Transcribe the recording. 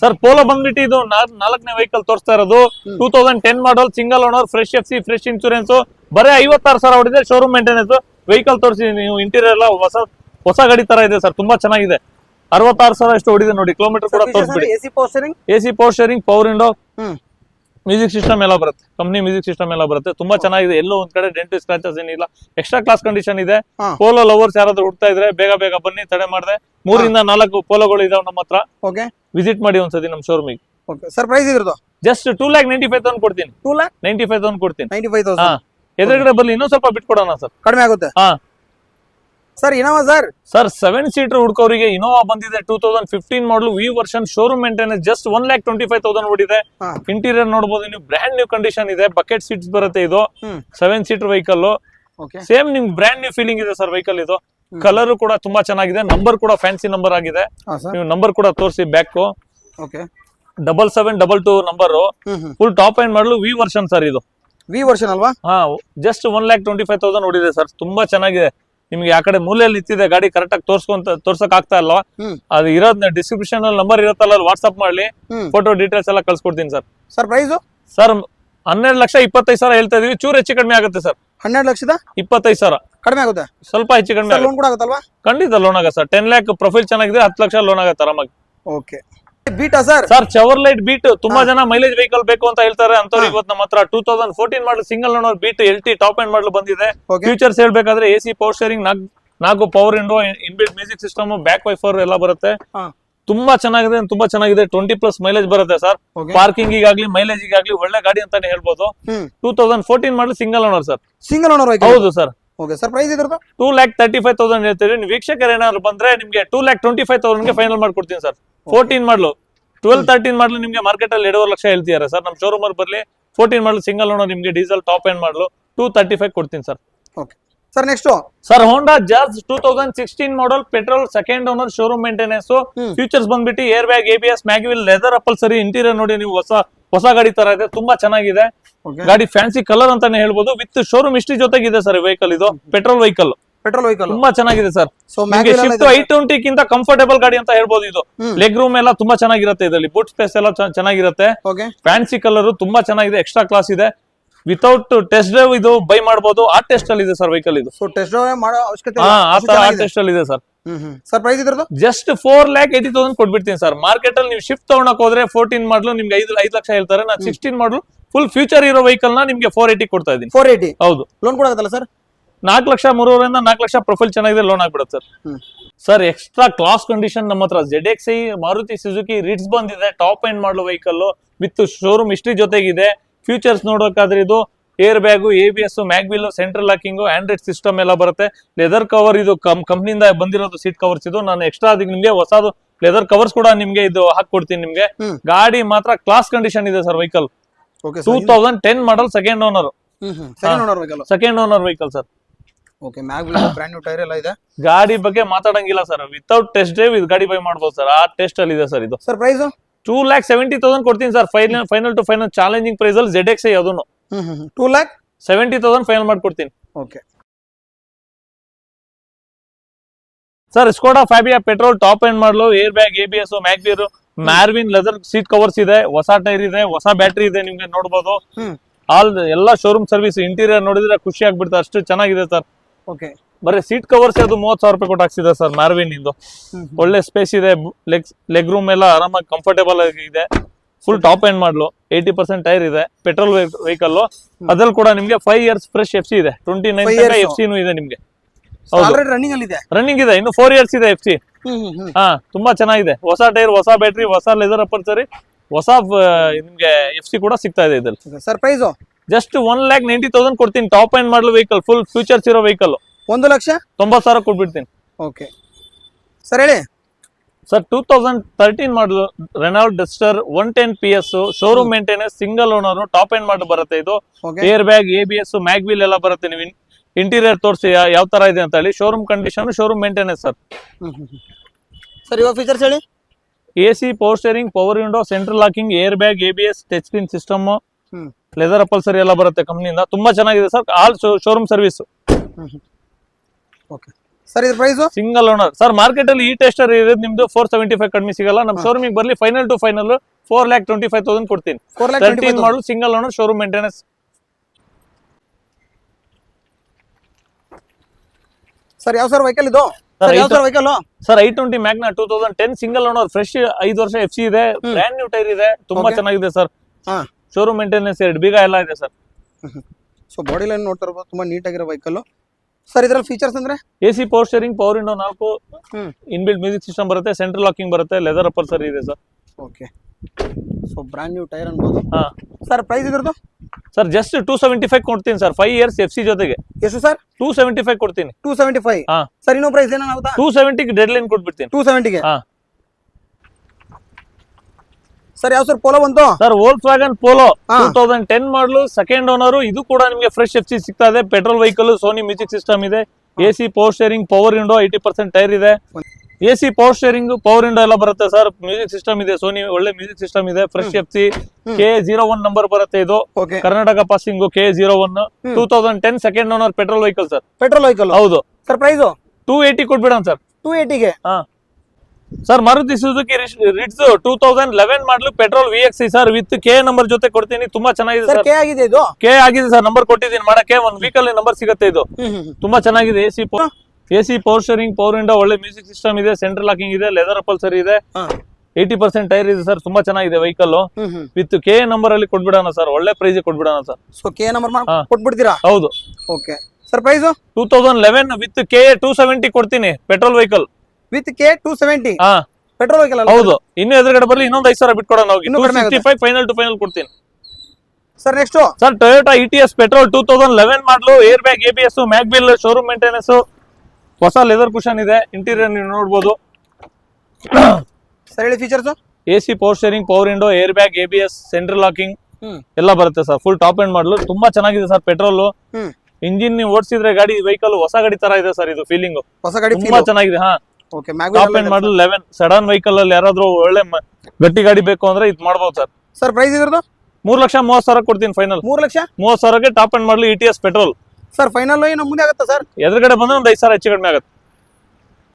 Sir polo ಬಂದ್ಬಿಟ್ಟು ಇದು 4ನೇ ವೆಹಿಕಲ್ ತೋರಿಸ್ತಾ ಇರೋದು 2010 ಮಾಡಲ್ single owner fresh F C fresh insurance ಬರೀ 56,000 ಹೊಡಿದೆ ಶೋರೂಮ್ ಮೇಂಟೆನೆನ್ಸ್ ವೆಹಿಕಲ್ ತೋರಿಸಿ ನೀವು ಇಂಟೀರಿಯರ್ ಎಲ್ಲ ಹೊಸ ಗಾಡಿ ತರ ಇದೆ ಸರ್ ತುಂಬಾ ಚೆನ್ನಾಗಿದೆ 66,000 ಎಷ್ಟು ಹೊಡಿದೆ ನೋಡಿ ಕಿಲೋಮೀಟರ್ ಕೂಡ ತೋರಿಸ್ಬಿಡಿ AC power steering power window music system ಎಲ್ಲ ಬರುತ್ತೆ ಕಂಪ್ನಿ ಮ್ಯೂಸಿಕ್ ಸಿಸ್ಟಮ್ ಎಲ್ಲ ಬರುತ್ತೆ ತುಂಬಾ ಚೆನ್ನಾಗಿದೆ ಎಲ್ಲೋ ಒಂದ್ ಕಡೆ ಡೆಂಟ್ ಸ್ಕ್ರಾಚಸ್ ಏನಿಲ್ಲ ಎಕ್ಸ್ಟ್ರಾ ಕ್ಲಾಸ್ ಕಂಡೀಷನ್ ಇದೆ ಪೋಲೋ ಲವರ್ಸ್ ಯಾರಾದ್ರೂ ಹುಡ್ತಾ ಇದ್ರೆ ಬೇಗ ಬೇಗ ಬನ್ನಿ ತಡೆ ಮಾಡಿದೆ 3 ರಿಂದ 4 ಪೋಲೋಗಳು ಇದಾವೆ ನಮ್ಮ ಹತ್ರ ವಿಸಿಟ್ ಮಾಡಿ ಒಂದ್ಸತಿ ನಮ್ಮ ಶೋರೂಮಿಗೆ ಸರ್ ಪ್ರೈಸ್ ಇರೋದು ಜಸ್ಟ್ 2,95,000 ಕೊಡ್ತೀನಿ 2,95,000 ಕೊಡ್ತೀನಿ 95,000 ಎದುರುಗಡೆ ಬರಲಿ ಇನ್ನೊಂದ್ ಸ್ವಲ್ಪ ಬಿಟ್ಕೊಡೋಣ ಸರ್ ಕಡಿಮೆ ಆಗುತ್ತೆ ಸರ್ ಇನೋವಾ ಸರ್ 7 ಸೀಟರ್ ಹುಡ್ಕೋರಿಗೆ ಇನೋವಾ ಬಂದಿದೆ 2015 model V version showroom maintenance just 1,25,000 ಓಡಿದೆ ಇಂಟೀರಿಯರ್ ನೋಡಬಹುದು ನೀವು ಬ್ರ್ಯಾಂಡ್ ನ್ಯೂ ಕಂಡೀಷನ್ ಇದೆ ಬಕೆಟ್ ಸೀಟ್ಸ್ ಬರುತ್ತೆ ಇದು 7 ಸೀಟರ್ ವೆಹಿಕಲ್ ಸೇಮ್ ನಿಮ್ಗೆ ಬ್ರ್ಯಾಂಡ್ ನ್ಯೂ ಫೀಲಿಂಗ್ ಇದೆ ಸರ್ ವೆಹಿಕಲ್ ಇದು ಕಲರ್ ಕೂಡ ತುಂಬಾ ಚೆನ್ನಾಗಿದೆ ನಂಬರ್ ಕೂಡ ಫ್ಯಾನ್ಸಿ ನಂಬರ್ ಆಗಿದೆ ನೀವು ನಂಬರ್ ಕೂಡ ತೋರಿಸಿ back 7722 number full top end ಮಾಡಲು ವಿ ವರ್ಷನ್ ಸರ್ ಇದು ವಿ ವರ್ಷನ್ ಅಲ್ವಾ ಜಸ್ಟ್ 1,25,000 ಓಡಿದೆ ಸರ್ ತುಂಬಾ ಚೆನ್ನಾಗಿದೆ ನಿಮ್ಗೆ ಆ ಕಡೆ ಮೂಲೆಯಲ್ಲಿ ನಿಂತಿದೆ ಗಾಡಿ ಕರೆಕ್ಟ್ ಆಗಿ ತೋರ್ಸಕ್ ಆಗ್ತಾ ಇಲ್ವಾ ಅದು ಇರೋದ್ ಡಿಸ್ಕ್ರಿಪ್ಷನ್ ಅಲ್ಲಿ ನಂಬರ್ ಇರುತ್ತಲ್ಲ ವಾಟ್ಸ್ಆಪ್ ಮಾಡ್ಲಿ ಫೋಟೋ ಡೀಟೇಲ್ಸ್ ಎಲ್ಲ ಕಳ್ಸ್ಕೊಡ್ತೀನಿ ಸರ್ ಪ್ರೈಸ್ ಸರ್ 12,25,000 ಹೇಳ್ತಾ ಇದೀವಿ ಚೂರು ಹೆಚ್ಚು ಕಡಿಮೆ ಆಗುತ್ತೆ ಸರ್ 12,25,000 ಕಡಿಮೆ ಆಗುತ್ತೆ ಸ್ವಲ್ಪ ಹೆಚ್ಚು ಕಡಿಮೆ ಲೋನ್ ಕೂಡ ಆಗುತ್ತಲ್ವಾ ಖಂಡಿತ ಲೋನ್ ಆಗುತ್ತೆ ಸರ್ 10 lakh ಪ್ರೊಫೈಲ್ ಚೆನ್ನಾಗಿದೆ 10 ಲಕ್ಷ ಲೋನ್ ಆಗುತ್ತೆ ಆರಾಮಾಗಿ ಓಕೆ ಬೀಟಾ ಸರ್ ಚವರ್ಲೈಟ್ ಬೀಟ್ ತುಂಬಾ ಜನ ಮೈಲೇಜ್ ವೆಹಿಕಲ್ ಬೇಕು ಅಂತ ಹೇಳ್ತಾರೆ ಅಂತವ್ರಿಗೆ ಇವತ್ತು ನಮ್ಮ ಹತ್ರ 2014 model single owner Beat LT top end model ಬಂದಿದೆ ಫ್ಯೂಚರ್ಸ್ ಹೇಳ್ಬೇಕಾದ್ರೆ AC power steering 4 power window inbuilt music system back wiper ಎಲ್ಲ ಬರುತ್ತೆ ತುಂಬಾ ಚೆನ್ನಾಗಿದೆ 20+ ಮೈಲೇಜ್ ಬರುತ್ತೆ ಸರ್ ಪಾರ್ಕಿಂಗ್ ಈಗಾಗ್ಲಿ ಮೈಲೇಜ್ ಈಗಾಗ್ಲಿ ಒಳ್ಳೆ ಗಾಡಿ ಅಂತಾನೆ ಹೇಳ್ಬೋದು 2014 model single owner sir single owner ಹೌದು ಸರ್ ಸರ್ ಪ್ರೈಸ್ ಇದ್ರದ್ದು 2,35,000 ಹೇಳ್ತೀವಿ ವೀಕ್ಷಕರು ಏನಾದ್ರು ಬಂದ್ರೆ ನಿಮ್ಗೆ 2,25,000 ಫೈನಲ್ ಮಾಡ್ಕೊಡ್ತೀನಿ ಸರ್ 14 ಮಾಡಲು 12-13 ಮಾಡಲು ನಿಮ್ಗೆ ಮಾರ್ಕೆಟ್ ಅಲ್ಲಿ 2.5 ಲಕ್ಷ ಹೇಳ್ತಿದ್ದಾರೆ ಸರ್ ನಮ್ಮ ಶೋರೂಮ್ ಅಲ್ಲಿ ಬರ್ಲಿ 14 ಮಾಡಲು ಸಿಂಗಲ್ ಓನರ್ ನಿಮ್ಗೆ ಡೀಸೆಲ್ ಟಾಪ್ ಎಂಡ್ ಮಾಡಲು 235 ಕೊಡ್ತೀನಿ sir sir next sir Honda Jazz 2016 model petrol second owner showroom maintenance features ಬಂದ್ಬಿಟ್ಟು air bag ABS mag wheel leather upholstery interior ನೋಡಿ ನೀವು ಹೊಸ ಗಾಡಿ ತರ ಇದೆ ತುಂಬಾ ಚೆನ್ನಾಗಿದೆ ಗಾಡಿ ಫ್ಯಾನ್ಸಿ ಕಲರ್ ಅಂತಾನೆ ಹೇಳ್ಬೋದು ವಿತ್ ಶೋರೂಮ್ ಹಿಸ್ಟ್ರಿ ಜೊತೆಗಿದೆ ಸರ್ ವೆಹಿಕಲ್ ಇದು ಪೆಟ್ರೋಲ್ ವೆಹಿಕಲ್ ತುಂಬಾ ಚೆನ್ನಾಗಿದೆ ಸರ್ ಶಿಫ್ಟ್ 820 ಗಿಂತ ಕಂಫರ್ಟೇಬಲ್ ಗಾಡಿ ಅಂತ ಹೇಳ್ಬೋದು ಇದು ಲೆಗ್ ರೂಮ್ ಎಲ್ಲ ತುಂಬಾ ಚೆನ್ನಾಗಿರುತ್ತೆ ಇದರಲ್ಲಿ ಬೂಟ್ ಸ್ಪೇಸ್ ಎಲ್ಲ ಚೆನ್ನಾಗಿರುತ್ತೆ ಫ್ಯಾನ್ಸಿ ಕಲರ್ ತುಂಬಾ ಚೆನ್ನಾಗಿದೆ ಎಕ್ಸ್ಟ್ರಾ ಕ್ಲಾಸ್ ಇದೆ ವಿತೌಟ್ ಟೆಸ್ಟ್ ಡ್ರೈವ್ ಇದು ಬೈ ಮಾಡಬಹುದು ಆ ಟೆಸ್ಟ್ ಅಲ್ಲಿ ಇದೆ ಸರ್ ವೆಹಿಕಲ್ ಇದು ಟೆಸ್ಟ್ ಡ್ರೈವ್ ಮಾಡೋ ಅವಶ್ಯಕತೆ ಆ ಟೆಸ್ಟ್ ಅಲ್ಲಿ ಇದೆ ಸರ್ ಸರ್ ಪ್ರೈಸ್ ಇದ್ರದ್ದು ಜಸ್ಟ್ 4,80,000 ಕೊಟ್ಬಿಡ್ತೀನಿ ಸರ್ ಮಾರ್ಕೆಟ್ ಅಲ್ಲಿ ನೀವು ಶಿಫ್ಟ್ ತಗೊಳಕ್ ಹೋದ್ರೆ 14 ಮಾಡಲು ನಿಮ್ಗೆ 5 ಲಕ್ಷ ಹೇಳ್ತಾರೆ ನಾನು 16 ಮಾಡಲು ಫುಲ್ ಫ್ಯೂಚರ್ ಇರೋ ವೆಹಿಕಲ್ ನ ನಿಮ್ಗೆ 480 ಕೊಡ್ತಾ ಇದ್ದೀನಿ 480 ಹೌದು ಲೋನ್ ಕೂಡ ಆಗುತ್ತಲ್ಲ ಸರ್ 4 ಲಕ್ಷ 3.5 4 ಲಕ್ಷ ಪ್ರೊಫೈಲ್ ಚೆನ್ನಾಗಿದೆ ಲೋನ್ ಆಗ್ಬಿಡುತ್ತೆ ಸರ್ ಎಕ್ಸ್ಟ್ರಾ ಕ್ಲಾಸ್ ಕಂಡೀಷನ್ ನಮ್ಮ ಹತ್ರ ZXi ಮಾರುತಿ ಸುಜುಕಿ ರಿಟ್ಸ್ ಬಂದಿದೆ top end model vehicle with showroom history ಜೊತೆಗಿದೆ ಫ್ಯೂಚರ್ಸ್ ನೋಡೋಕಾದ್ರೆ ಇದು air bag ABS mag wheel central locking Android system ಎಲ್ಲ ಬರುತ್ತೆ ಲೆದರ್ ಕವರ್ ಇದು ಕಂಪ್ನಿಯಿಂದ ಬಂದಿರೋದು ಸೀಟ್ ಕವರ್ಸ್ ಇದು ನಾನು ಎಕ್ಸ್ಟ್ರಾ ಅದಕ್ಕೆ ನಿಮ್ಗೆ ಹೊಸದು ಲೆದರ್ ಕವರ್ಸ್ ಕೂಡ ನಿಮ್ಗೆ ಇದು ಹಾಕೊಡ್ತೀನಿ ನಿಮ್ಗೆ ಗಾಡಿ ಮಾತ್ರ ಕ್ಲಾಸ್ ಕಂಡೀಷನ್ ಇದೆ sir vehicle 2010 model second owner vehicle sir brand new tyre ಎಲ್ಲ ಇದೆ ಗಾಡಿ ಬಗ್ಗೆ ಮಾತಾಡಂಗಿಲ್ಲ ಸರ್ ವಿತೌಟ್ ಟೆಸ್ಟ್ ಡ್ರೈವ್ ಇದು ಗಾಡಿ ಬೈ ಮಾಡಬಹುದು ಸರ್ ಆ ಟೆಸ್ಟ್ ಅಲ್ಲಿ ಇದೆ ಸರ್ ಇದು ಸರ್ ಪ್ರೈಸ್ 2,70,000 ಕೊಡ್ತೀನಿ sir final to final challenging price ಅಲ್ಲಿ ZXi ಅದನ್ನು 2,70,000 ಫೈನಲ್ ಮಾಡ್ಕೊಡ್ತೀನಿ okay sir Skoda Fabia petrol top end model air bag ABS mag wheel ಮ್ಯಾರ್ವಿನ್ ಲೆದರ್ ಸೀಟ್ ಕವರ್ಸ್ ಇದೆ ಹೊಸ ಟೈರ್ ಇದೆ ಹೊಸ ಬ್ಯಾಟ್ರಿ ಇದೆ ನಿಮ್ಗೆ ನೋಡಬಹುದು ಎಲ್ಲ ಶೋರೂಮ್ ಸರ್ವಿಸ್ ಇಂಟೀರಿಯರ್ ನೋಡಿದ್ರೆ ಖುಷಿ ಆಗ್ಬಿಡ್ತಾರೆ ಅಷ್ಟು ಚೆನ್ನಾಗಿದೆ ಸರ್ ಬರೀ ಸೀಟ್ ಕವರ್ಸ್ ಅದು 30,000 ರೂಪಾಯಿ ಕೊಟ್ಟು ಹಾಕ್ಸಿದೆ ಸರ್ ಮ್ಯಾರ್ವಿನ್ ಇಂದು ಒಳ್ಳೆ ಸ್ಪೇಸ್ ಇದೆ ಲೆಗ್ ರೂಮ್ ಎಲ್ಲ ಆರಾಮಾಗಿ ಕಂಫರ್ಟೇಬಲ್ ಆಗಿದೆ ಫುಲ್ ಟಾಪ್ ಎಂಡ್ ಮಾಡಲು 80% ಟೈರ್ ಇದೆ ಪೆಟ್ರೋಲ್ ವೆಹಿಕಲ್ ಅದ್ರಲ್ಲಿ ಕೂಡ ನಿಮ್ಗೆ 5 years ಫ್ರೆಶ್ FC ಇದೆ 29 FC ಇದೆ ನಿಮ್ಗೆ ರನ್ನಿಂಗ್ ಇದೆ ಇನ್ನು 4 years ಇದೆ FC ತುಂಬಾ ಚೆನ್ನಾಗಿದೆ ಹೊಸ ಟೈರ್ ಹೊಸ ಬ್ಯಾಟ್ರಿ ಹೊಸ ಲೆದರ್ ಅಪಲ್ಸರಿ ಹೊಸ ನಿಮ್ಗೆ FC ಕೂಡ ಸಿಗ್ತಾ ಇದೆ ಇದ್ರಲ್ಲಿ ಸರ್ ಪ್ರೈಸ್ ಜಸ್ಟ್ 1,90,000 ಕೊಡ್ತೀನಿ top end model vehicle full features ಇರೋ ವೆಹಿಕಲ್ 1,90,000 ಕೊಟ್ಬಿಡ್ತೀನಿ ಓಕೆ ಸರ್ ಹೇಳಿ sir 2013 model Renault Duster 110 PS showroom maintenance single owner top end model ಬರುತ್ತೆ ಇದು ಏರ್ ಬ್ಯಾಗ್ ABS ಮ್ಯಾಗ್ವಿಲ್ ಎಲ್ಲ ಬರುತ್ತೆ ನೀವು ಇಂಟೀರಿಯರ್ ತೋರಿಸಿ ಯಾವ ತರ ಇದೆ ಅಂತ ಹೇಳಿ showroom condition showroom maintenance sir ಇವಾಗ ಫೀಚರ್ಸ್ ಹೇಳಿ AC power steering power window central locking air bag ABS touch screen system leather upholstery ಎಲ್ಲ ಬರುತ್ತೆ ಕಂಪ್ನಿಯಿಂದ ತುಂಬಾ ಚೆನ್ನಾಗಿದೆ sir all showroom service sir ಇದ್ರ price single owner sir. Market ಅಲ್ಲಿ ಈ ಟೆಸ್ಟರ್ ಇರೋದು ನಿಮ್ದು 475 ಕಡಿಮೆ ಸಿಗಲ್ಲ. ನಮ್ಮ ಶೋರೂಮಿಗೆ ಬರ್ಲಿ, ಫೈನಲ್ ಟು ಫೈನಲ್ 4,25,000 ಕೊಡ್ತೀನಿ. 13 ಮಾಡಲು single owner, showroom maintenance. Sir ಯಾವ ಸರ್ ವೆಹಿಕಲ್ ಇದು? ಸರ್ ಯಾವ sir vehicle? Sir i20 Magna 2010 single owner, fresh 5 ವರ್ಷ FC ಇದೆ, ಬ್ರ್ಯಾಂಡ್ ನ್ಯೂ ಟೈರ್ ಇದೆ, ತುಂಬಾ ಚೆನ್ನಾಗಿದೆ ಸರ್. ಶೋರೂಮ್ ಮೇಂಟೆನೆನ್ಸ್ 2 ಬೀಗ ಎಲ್ಲ ಇದೆ ಸರ್. ಸೊ ಬಾಡಿ ಲೈನ್ ನೋಡ್ತಾ ಇರ್ಬೋದು, ತುಂಬಾ ನೀಟ್ ಆಗಿರೋ ವೆಹಿಕಲ್. ಸರ್ ಇದ್ರಲ್ಲಿ ಫೀಚರ್ಸ್ ಅಂದ್ರೆ AC power steering, power window 4, inbuilt music system ಬರುತ್ತೆ, ಸೆಂಟ್ರಲ್ ಲಾಕಿಂಗ್ ಬರುತ್ತೆ, ಲೆದರ್ ಅಪ್ಪರ್ ಸರ್ ಇದೆ sir. Okay. So brand new tyre ಅನ್ಬೋದು. ಹಾ ಸರ್ ಪ್ರೈಸ್ ಇದ್ರದ್ದು? ಸರ್ ಜಸ್ಟ್ 275 ಕೊಡ್ತೀನಿ ಸರ್, 5 ಇಯರ್ಸ್ FC ಜೊತೆಗೆ. ಎಷ್ಟು ಸರ್? 275 ಕೊಡ್ತೀನಿ. 275. ಹಾ ಸರ್ ಇನ್ನೂ ಪ್ರೈಸ್ ಏನಾಗುತ್ತಾ? 270 ಡೆಡ್ ಲೈನ್ ಕೊಟ್ಬಿಡ್ತೀನಿ. 270ಗೆ. ಹಾ ಸರ್ ಯಾವ ಸರ್ ಪೋಲೋ ಬಂತು? ಸರ್ ವೋಲ್ಕ್ಸ್ವ್ಯಾಗನ್ ಪೋಲೋ 2010 ಮಾಡಲು, ಸೆಕೆಂಡ್ ಓನರ್. ಇದು ಕೂಡ ನಿಮಗೆ ಫ್ರೆಶ್ FC ಸಿಗ್ತಾ ಇದೆ. Petrol vehicle, Sony music system ಇದೆ, AC power steering, power window, 80% tyre ಇದೆ. AC power steering, power window ಎಲ್ಲ ಬರುತ್ತೆ ಸರ್. ಮ್ಯೂಸಿಕ್ ಸಿಸ್ಟಮ್ ಇದೆ, ಸೋನಿ ಒಳ್ಳೆ ಮ್ಯೂಸಿಕ್ ಸಿಸ್ಟಮ್ ಇದೆ. ಫ್ರೆಶ್ FC K01 ನಂಬರ್ ಬರುತ್ತೆ. ಇದು Karnataka passing K01 2010 second owner, petrol vehicle sir. Petrol vehicle ಹೌದು. ಸರ್ ಪ್ರೈಸ್ 280 ಕೊಟ್ಬಿಡೋಣ ಸರ್. 280ಗೆ. ಹಾ sir Maruti Suzuki Ritz 2011 model, petrol VXI sir, with K number ಜೊತೆ ಕೊಡ್ತೀನಿ. ತುಂಬಾ ಚೆನ್ನಾಗಿದೆ ಸರ್. ಕೆ ಆಗಿದೆ ಇದು? K ಆಗಿದೆ ಸರ್, ನಂಬರ್ ಕೊಟ್ಟಿದ್ದೀನಿ ಮಾಡಕ್ಕೆ. ಒಂದು ವೀಕಲ್ ನಂಬರ್ ಸಿಗುತ್ತೆ. ಇದು ತುಂಬಾ ಚೆನ್ನಾಗಿದೆ. AC power steering, power window, ಒಳ್ಳೆ ಮ್ಯೂಸಿಕ್ ಸಿಸ್ಟಮ್ ಇದೆ, ಸೆಂಟ್ರಲ್ ಲಾಕಿಂಗ್ ಇದೆ, ಲೆದರ್ ಅಪಲ್ಸರ್ ಇದೆ, 80% ಟೈರ್ ಇದೆ ಸರ್. ತುಂಬಾ ಚೆನ್ನಾಗಿದೆ ವೆಹಿಕಲ್. ವಿತ್ K ನಂಬರ್ ಅಲ್ಲಿ ಕೊಟ್ಬಿಡೋಣ ಸರ್, ಒಳ್ಳೆ ಪ್ರೈಸ್ ಕೊಟ್ಬಿಡೋಣ ಸರ್. ಸೊ K ನಂಬರ್ ಕೊಟ್ಬಿಡ್ತೀರಾ? ಹೌದು. Okay sir price 2011 with K 270 ಕೊಡ್ತೀನಿ, ಪೆಟ್ರೋಲ್ ವೆಹಿಕಲ್. With K 270. ಹಾ ಪೆಟ್ರೋಲ್ ವೆಹಿಕಲ್ ಅಲ್ಲ? ಹೌದು. ಇನ್ನು ಎದುರುಗಡೆ ಬರ್ಲಿ, ಇನ್ನೊಂದು 5,000 ಬಿಟ್ಕೊಡೋಣ. 265 ಫೈನಲ್ ಟು ಫೈನಲ್ ಕೊಡ್ತೀನಿ sir. Next sir Toyota ETS petrol 2011 ಮಾಡಲು, air bag, ABS, ಮ್ಯಾಗ್ಬಿಲ್, showroom maintenance, ಹೊಸ ಲೆದರ್ ಕುಷನ್ ಇದೆ. ಇಂಟೀರಿಯರ್ ನೀವು ನೋಡಬಹುದು ಸರ್. ಹೇಳಿ features? AC power steering, power window, air bag, ABS, central locking ಎಲ್ಲ ಬರುತ್ತೆ ಸರ್. ಫುಲ್ ಟಾಪ್ ಎಂಡ್ ಮಾಡಲು, ತುಂಬಾ ಚೆನ್ನಾಗಿದೆ ಸರ್. ಪೆಟ್ರೋಲ್ ಇಂಜಿನ್ ನೀವು ಓಡಿಸಿದ್ರೆ ಗಾಡಿ ವೆಹಿಕಲ್ ಹೊಸ ಗಾಡಿ ತರ ಇದೆ ಸರ್. ಇದು ಫೀಲಿಂಗ್ ಹೊಸ ಗಾಡಿ ತುಂಬಾ ಚೆನ್ನಾಗಿದೆ. ಹಾ ಓಕೆ. ಟಾಪ್ ಎಂಡ್ ಮಾಡಲು 11 ಸಡನ್ ವೆಹಿಕಲ್ ಅಲ್ಲಿ ಯಾರಾದ್ರೂ ಒಳ್ಳೆ ಗಟ್ಟಿ ಗಾಡಿ ಬೇಕು ಅಂದ್ರೆ ಇದು ಮಾಡಬಹುದು ಸರ್. ಸರ್ ಪ್ರೈಸ್ ಇದ್ರದ್ದು? 3,30,000 ಕೊಡ್ತೀನಿ ಫೈನಲ್. 3,30,000 30,000ಗೆ ಟಾಪ್ ಎಂಡ್ ಮಾಡಲು ETS ಪೆಟ್ರೋಲ್ ಸರ್. ಫೈನಲ್ ಏನು ಮುಂದೆ ಆಗುತ್ತಾ ಸರ್? ಎದುರುಗಡೆ ಬಂದ್ರೆ ಒಂದು 5,000 ಹೆಚ್ಚು ಕಡಿಮೆ ಆಗುತ್ತೆ.